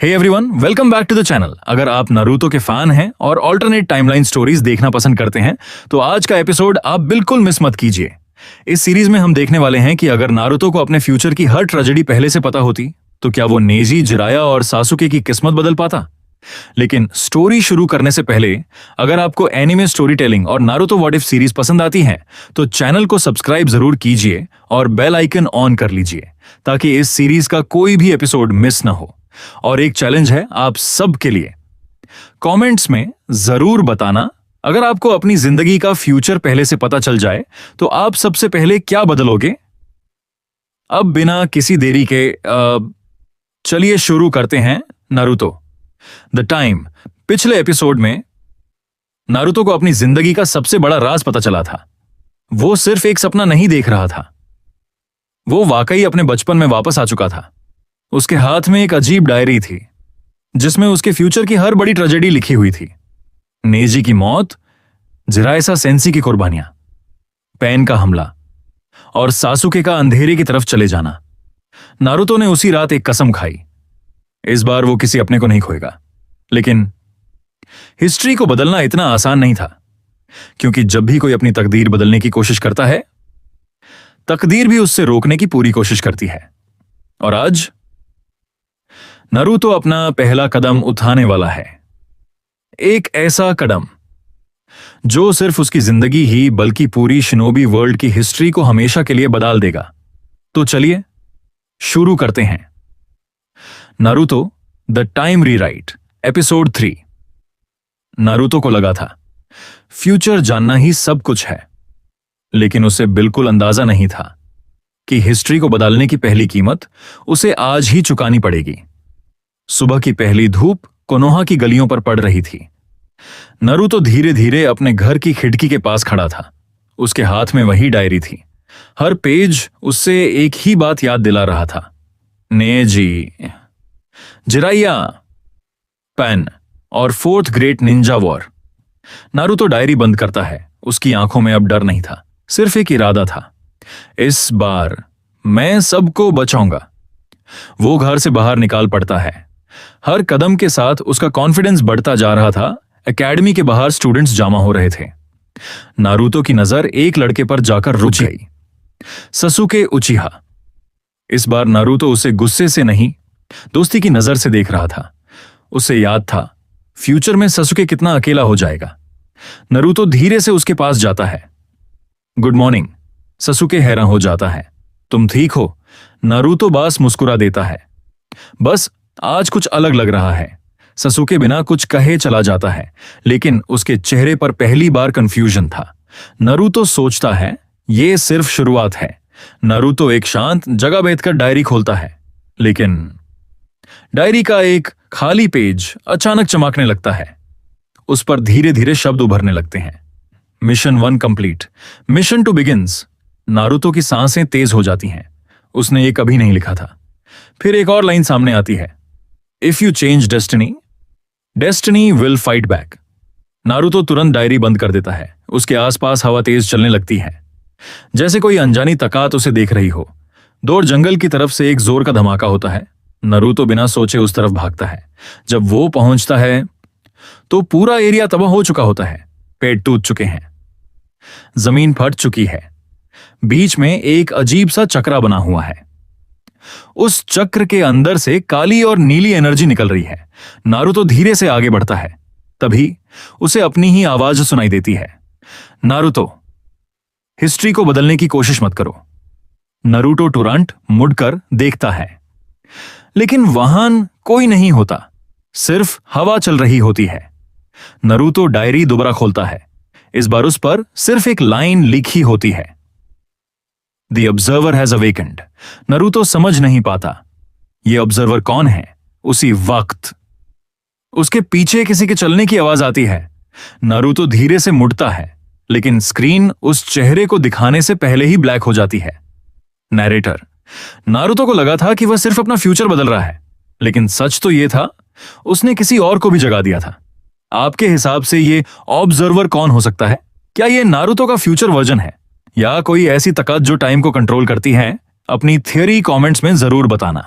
Hey everyone, welcome back to the channel. अगर आप Naruto के फैन हैं और ऑल्टरनेट टाइमलाइन स्टोरीज देखना पसंद करते हैं तो आज का एपिसोड आप बिल्कुल मिस मत कीजिए। इस सीरीज में हम देखने वाले हैं कि अगर नारुतो को अपने फ्यूचर की हर ट्रेजेडी पहले से पता होती तो क्या वो नेजी, जिराया और सासुके की किस्मत बदल पाता। लेकिन स्टोरी शुरू करने से पहले अगर आपको एनिमे स्टोरी टेलिंग और नारुतो व्हाट इफ सीरीज पसंद आती है तो चैनल को सब्सक्राइब जरूर कीजिए और बेल आइकन ऑन कर लीजिए ताकि इस सीरीज का कोई भी एपिसोड मिस ना हो। और एक चैलेंज है आप सब के लिए, कमेंट्स में जरूर बताना अगर आपको अपनी जिंदगी का फ्यूचर पहले से पता चल जाए तो आप सबसे पहले क्या बदलोगे। अब बिना किसी देरी के चलिए शुरू करते हैं नारुतो द टाइम। पिछले एपिसोड में नारुतो को अपनी जिंदगी का सबसे बड़ा राज पता चला था। वो सिर्फ एक सपना नहीं देख रहा था, वो वाकई अपने बचपन में वापस आ चुका था। उसके हाथ में एक अजीब डायरी थी जिसमें उसके फ्यूचर की हर बड़ी ट्रेजेडी लिखी हुई थी। नेजी की मौत, जिरायसा सेंसी की कुर्बानियां, पेन का हमला और सासुके का अंधेरे की तरफ चले जाना। नारुतो ने उसी रात एक कसम खाई, इस बार वो किसी अपने को नहीं खोएगा। लेकिन हिस्ट्री को बदलना इतना आसान नहीं था, क्योंकि जब भी कोई अपनी तकदीर बदलने की कोशिश करता है तकदीर भी उससे रोकने की पूरी कोशिश करती है। और आज नारुतो अपना पहला कदम उठाने वाला है, एक ऐसा कदम जो सिर्फ उसकी जिंदगी ही बल्कि पूरी शिनोबी वर्ल्ड की हिस्ट्री को हमेशा के लिए बदल देगा। तो चलिए शुरू करते हैं। Naruto the time rewrite episode 3। Naruto को लगा था फ्यूचर जानना ही सब कुछ है, लेकिन उसे बिल्कुल अंदाजा नहीं था कि हिस्ट्री को बदलने की पहली कीमत उसे आज ही चुकानी पड़ेगी। सुबह की पहली धूप कोनोहा की गलियों पर पड़ रही थी। नारुतो धीरे धीरे अपने घर की खिड़की के पास खड़ा था। उसके हाथ में वही डायरी थी। हर पेज उससे एक ही बात याद दिला रहा था, नेजी, जिराया, पेन और fourth great Ninja war. Naruto diary बंद करता है। उसकी आंखों में अब डर नहीं था, सिर्फ एक इरादा था, इस बार मैं सबको बचाऊंगा। वो घर से बाहर निकाल पड़ता है। हर कदम के साथ उसका कॉन्फिडेंस बढ़ता जा रहा था। एकेडमी के बाहर स्टूडेंट्स जमा हो रहे थे। नारुतो की नजर एक लड़के पर जाकर रुक गई, ससुके उचिहा। इस बार नारुतो उसे गुस्से से नहीं, दोस्ती की नजर से देख रहा था। उसे याद था फ्यूचर में ससुके कितना अकेला हो जाएगा। नारुतो धीरे से उसके पास जाता है। Good morning. ससुके हैरान हो जाता है। तुम ठीक हो? नारुतो बास मुस्कुरा देता है। बस आज कुछ अलग लग रहा है। ससुके बिना कुछ कहे चला जाता है, लेकिन उसके चेहरे पर पहली बार कंफ्यूजन था। नारुतो सोचता है ये सिर्फ शुरुआत है। नारुतो एक शांत जगह बैठकर डायरी खोलता है, लेकिन डायरी का एक खाली पेज अचानक चमकने लगता है। उस पर धीरे धीरे शब्द उभरने लगते हैं, mission 1 complete, mission 2 begins. Naruto की सांसें तेज हो जाती हैं। उसने ये कभी नहीं लिखा था। फिर एक और लाइन सामने आती है, if you change destiny, destiny will fight back. Naruto तुरंत डायरी बंद कर देता है। उसके आसपास हवा तेज चलने लगती है, जैसे कोई अनजानी ताकत उसे देख रही हो। दूर जंगल की तरफ से एक जोर का धमाका होता है। नारुतो बिना सोचे उस तरफ भागता है। जब वो पहुंचता है तो पूरा एरिया तबाह हो चुका होता है। पेड़ टूट चुके हैं, जमीन फट चुकी है। बीच में एक अजीब सा चक्रा बना हुआ है। उस चक्र के अंदर से काली और नीली एनर्जी निकल रही है। नारुतो धीरे से आगे बढ़ता है। तभी उसे अपनी ही आवाज सुनाई देती है, नारुतो, हिस्ट्री को बदलने की कोशिश मत करो। नारुतो तुरंत मुड़कर देखता है, लेकिन वहां कोई नहीं होता, सिर्फ हवा चल रही होती है। नारुतो डायरी दोबारा खोलता है। इस बार उस पर सिर्फ एक लाइन लिखी होती है, The observer has awakened। Naruto समझ नहीं पाता ये ऑब्जर्वर कौन है। उसी वक्त उसके पीछे किसी के चलने की आवाज आती है। नारुतो धीरे से मुड़ता है, लेकिन स्क्रीन उस चेहरे को दिखाने से पहले ही ब्लैक हो जाती है। नैरेटर। नारुतो को लगा था कि वह सिर्फ अपना फ्यूचर बदल रहा है, लेकिन सच तो यह था उसने किसी और को भी जगा दिया था। आपके हिसाब से ये ऑब्जर्वर कौन हो सकता है? क्या यह नारुतो का फ्यूचर वर्जन है या कोई ऐसी ताकत जो टाइम को कंट्रोल करती है? अपनी थियरी कमेंट्स में जरूर बताना।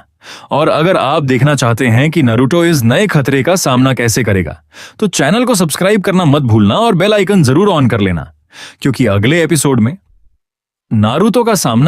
और अगर आप देखना चाहते हैं कि नारुतो इस नए खतरे का सामना कैसे करेगा, तो चैनल को सब्सक्राइब करना मत भूलना और बेल आइकन जरूर ऑन कर लेना, क्योंकि अगले एपिसोड में नारुतो का सामना